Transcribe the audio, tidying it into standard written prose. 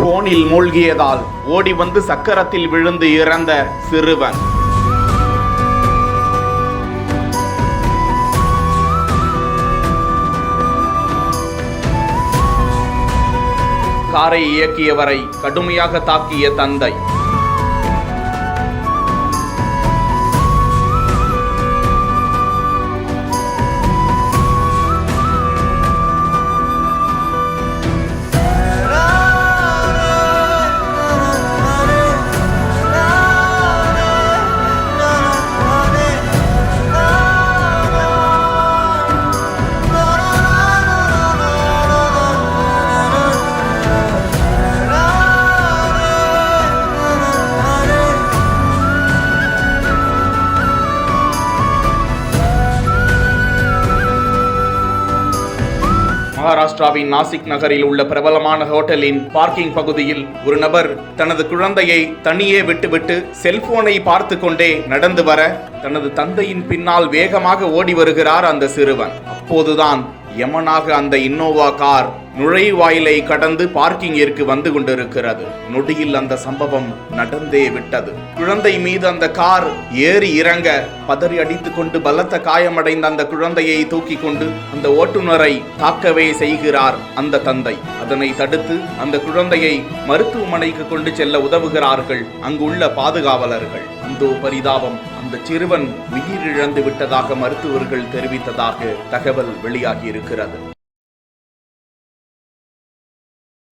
போனில் மூழ்கியதால் ஓடி வந்து சக்கரத்தில் விழுந்து இறந்த சிறுவன். காரை இயக்கியவரை கடுமையாக தாக்கிய தந்தை. மகாராஷ்டிராவின் நாசிக் நகரில் உள்ள பிரபலமான ஹோட்டலின் பார்க்கிங் பகுதியில் ஒரு நபர் தனது குழந்தையை தனியே விட்டுவிட்டு செல்போனை பார்த்து கொண்டே நடந்து வர தனது தந்தையின் பின்னால் வேகமாக ஓடி வருகிறார் அந்த சிறுவன். அப்போதுதான் யமனாக அந்த இன்னோவா கார் நுழைவாயிலை கடந்து பார்க்கிங்கிற்கு வந்து கொண்டிருக்கிறது. நொடியில் அந்த சம்பவம் நடந்தே விட்டது. குழந்தை மீது அந்த கார் ஏறி இறங்க பதறி அடித்துக் கொண்டு பலத்த காயமடைந்த அந்த குழந்தையை தூக்கி கொண்டு அந்த ஓட்டுநரை தாக்கவே செய்கிறார் அந்த தந்தை. அதனை தடுத்து அந்த குழந்தையை மருத்துவமனைக்கு கொண்டு செல்ல உதவுகிறார்கள் அங்குள்ள பாதுகாவலர்கள். அந்தோ பரிதாபம், அந்த சிறுவன் உயிரிழந்து விட்டதாக மருத்துவர்கள் தெரிவித்ததாக தகவல் வெளியாகி இருக்கிறது.